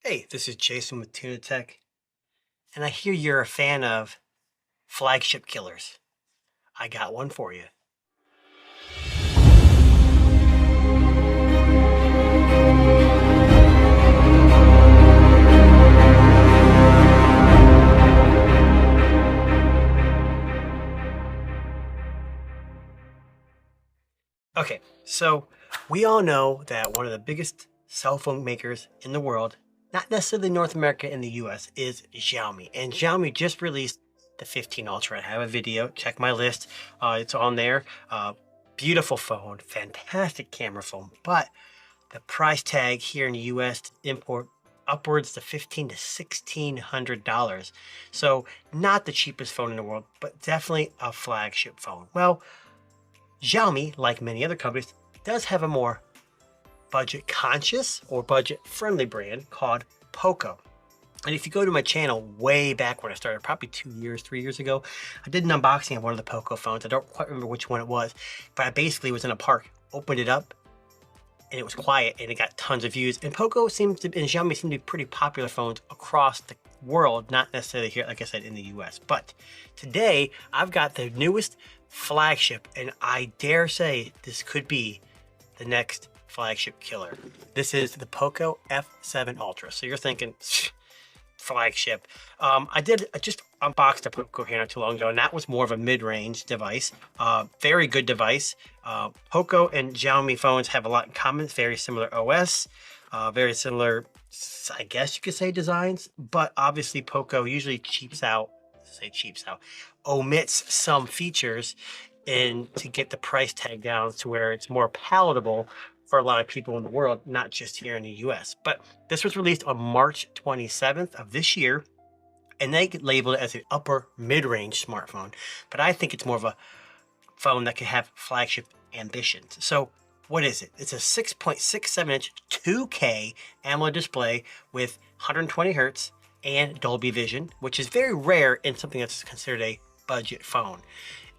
Hey, this is Jason with Tuna Tech, and I hear you're a fan of flagship killers. I got one for you. Okay, so we all know that one of the biggest cell phone makers in the world, not necessarily North America and the US, is Xiaomi. And Xiaomi just released the 15 Ultra. I have a video, check my list. It's on there. Beautiful phone, fantastic camera phone, but the price tag here in the US to import upwards to $1,500 to $1,600. So not the cheapest phone in the world, but definitely a flagship phone. Well, Xiaomi, like many other companies, does have a more budget conscious or budget friendly brand called Poco. And if you go to my channel way back when I started, probably 3 years ago, I did an unboxing of one of the Poco phones. I don't quite remember which one it was, but I basically was in a park, opened it up, and it was quiet, and it got tons of views. And Poco seems to, and Xiaomi seem to be pretty popular phones across the world, not necessarily here, like I said, in the US. But today, I've got the newest flagship, and I dare say this could be the next flagship killer. This is the Poco F7 Ultra. So you're thinking, flagship. I just unboxed a Poco here not too long ago, and that was more of a mid-range device. Very good device. Poco and Xiaomi phones have a lot in common. It's very similar OS, very similar, I guess you could say, designs, but obviously Poco usually omits some features and to get the price tag down to where it's more palatable for a lot of people in the world, not just here in the US. But this was released on March 27th of this year, and they labeled it as an upper mid-range smartphone. But I think it's more of a phone that can have flagship ambitions. So what is it? It's a 6.67-inch 2K AMOLED display with 120 hertz and Dolby Vision, which is very rare in something that's considered a budget phone.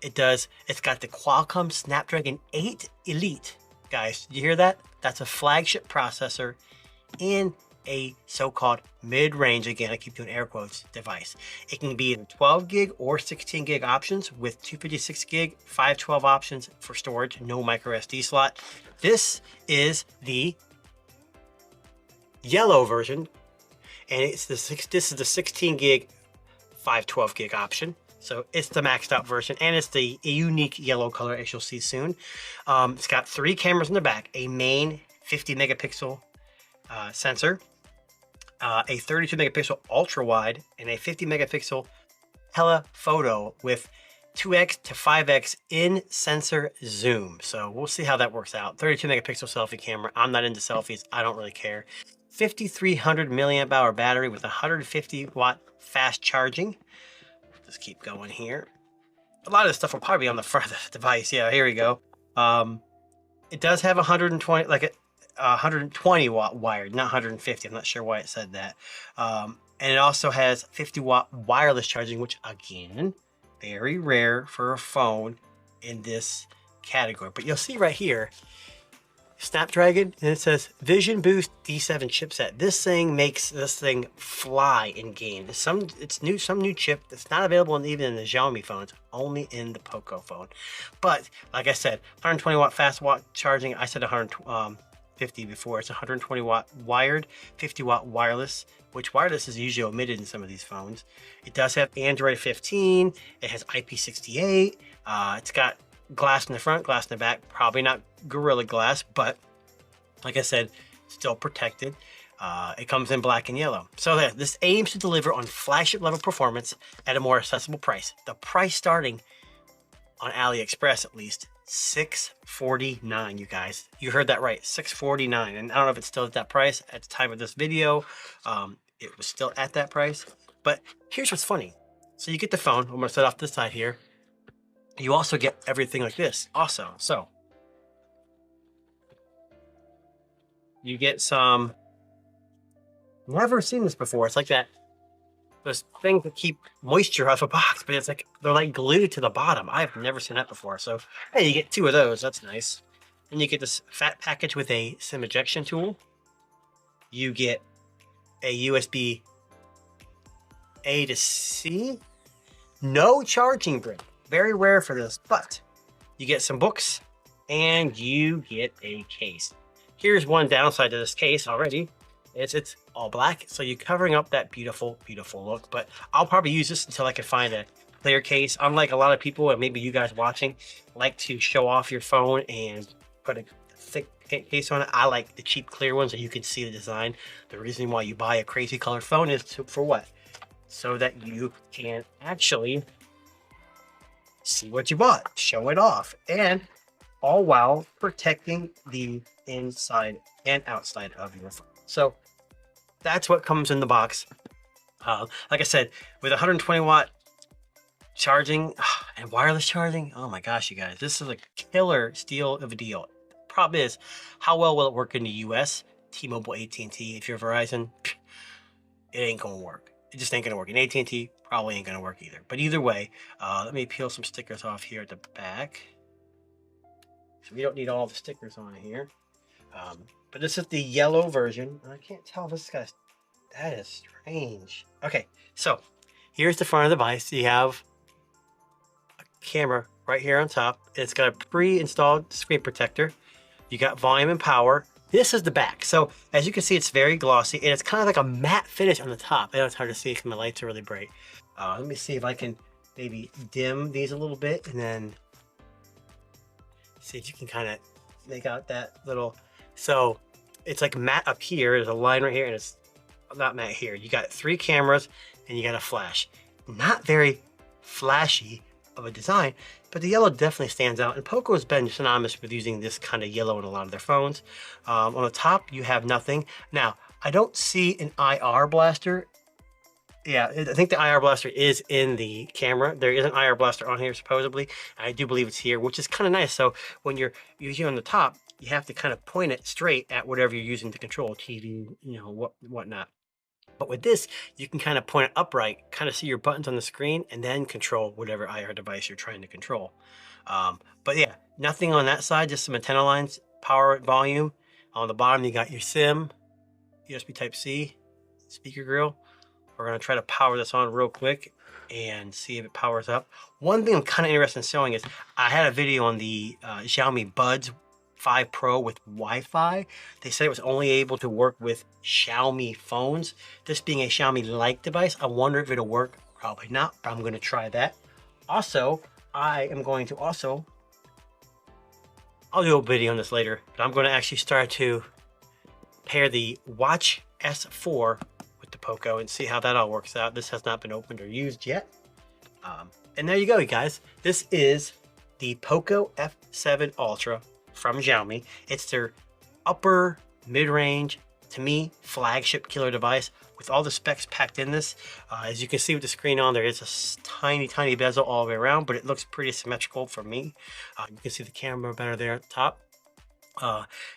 It's got the Qualcomm Snapdragon 8 Elite. Guys, did you hear that? That's a flagship processor in a so-called mid-range, again, I keep doing air quotes, device. It can be in 12 gig or 16 gig options with 256 gig, 512 options for storage, no microSD slot. This is the yellow version, and this is the 16 gig, 512 gig option. So it's the maxed out version, and it's the unique yellow color, as you'll see soon. It's got 3 cameras in the back, a main 50 megapixel sensor, a 32 megapixel ultra wide, and a 50 megapixel telephoto with 2x to 5x in sensor zoom. So we'll see how that works out. 32 megapixel selfie camera. I'm not into selfies. I don't really care. 5,300 milliamp hour battery with 150 watt fast charging. Let's keep going here. A lot of this stuff will probably be on the front of the device. Yeah, here we go. It does have 120 watt wired, not 150. I'm not sure why it said that. And it also has 50 watt wireless charging, which again, very rare for a phone in this category. But you'll see right here, Snapdragon, and it says Vision Boost D7 chipset. This thing makes this thing fly in game. It's new, some new chip that's not available even in the Xiaomi phones, only in the Poco phone. But like I said, 120 watt fast watt charging. I said 150 before. It's 120 watt wired, 50 watt wireless, which wireless is usually omitted in some of these phones. It does have Android 15. It has IP68. It's got glass in the front, glass in the back, probably not Gorilla Glass, but like I said, still protected. It comes in black and yellow. So this aims to deliver on flagship level performance at a more accessible price. The price starting on AliExpress, at least, $649, you guys. You heard that right, $649. And I don't know if it's still at that price at the time of this video. It was still at that price. But here's what's funny. So you get the phone. I'm gonna set off this side here. You also get everything like this also. So you get some, never seen this before. It's like that, those things that keep moisture off a box, but it's like, they're like glued to the bottom. I've never seen that before. So hey, you get 2 of those, that's nice. And you get this fat package with a SIM ejection tool. You get a USB A to C. No charging brick. Very rare for this, but you get some books and you get a case. Here's one downside to this case already. It's all black, so you're covering up that beautiful, beautiful look. But I'll probably use this until I can find a clear case. Unlike a lot of people, and maybe you guys watching, like to show off your phone and put a thick case on it. I like the cheap clear ones so you can see the design. The reason why you buy a crazy colored phone is for what? So that you can actually see what you bought, show it off, and all while protecting the inside and outside of your phone. So that's what comes in the box. Like I said, with 120 watt charging and wireless charging, oh my gosh, you guys, this is a killer steal of a deal. Problem is, how well will it work in the US? T-Mobile, AT&T, if you're Verizon, it ain't gonna work. It just ain't gonna work. And AT&T probably ain't gonna work either. But either way, let me peel some stickers off here at the back. So we don't need all the stickers on here. But this is the yellow version. I can't tell if this guy's... That is strange. Okay, so here's the front of the device. You have a camera right here on top. It's got a pre-installed screen protector. You got volume and power. This is the back. So as you can see, it's very glossy and it's kind of like a matte finish on the top. I know it's hard to see because my lights are really bright. Let me see if I can maybe dim these a little bit and then see if you can kind of make out that little... So it's like matte up here. There's a line right here and it's not matte here. You got 3 cameras and you got a flash. Not very flashy of a design, but the yellow definitely stands out. And Poco has been synonymous with using this kind of yellow in a lot of their phones. On the top, you have nothing. Now, I don't see an IR blaster. Yeah, I think the IR blaster is in the camera. There is an IR blaster on here, supposedly. I do believe it's here, which is kind of nice. So when you're here on the top, you have to kind of point it straight at whatever you're using to control TV, you know, whatnot. But with this, you can kind of point it upright, kind of see your buttons on the screen, and then control whatever IR device you're trying to control. But yeah, nothing on that side, just some antenna lines, power, volume. On the bottom, you got your SIM, USB Type-C, speaker grill. We're going to try to power this on real quick and see if it powers up. One thing I'm kind of interested in showing is I had a video on the Xiaomi Buds 5 Pro with Wi-Fi. They said it was only able to work with Xiaomi phones. This being a Xiaomi-like device, I wonder if it'll work. Probably not, but I'm going to try that. Also, I am going to I'll do a video on this later, but I'm going to actually start to pair the Watch S4 with the Poco and see how that all works out. This has not been opened or used yet. And there you go, you guys. This is the Poco F7 Ultra from Xiaomi. It's their upper mid-range, to me, flagship killer device with all the specs packed in this. As you can see with the screen on, there is a tiny, tiny bezel all the way around, but it looks pretty symmetrical for me. You can see the camera better there at the top.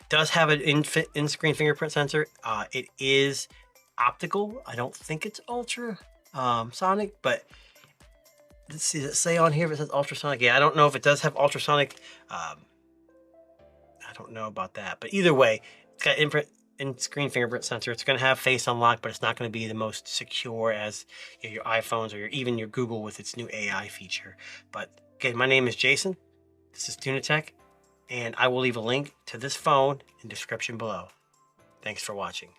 Does have an in-screen fingerprint sensor. It is optical. I don't think it's ultra sonic, but let's see, does it say on here if it says ultrasonic? Yeah, I don't know if it does have ultrasonic. I don't know about that, but either way, it's got in-screen fingerprint sensor. It's going to have face unlock, but it's not going to be the most secure as your iPhones or even your Google with its new AI feature. But again, my name is Jason. This is Tunatech, and I will leave a link to this phone in the description below. Thanks for watching.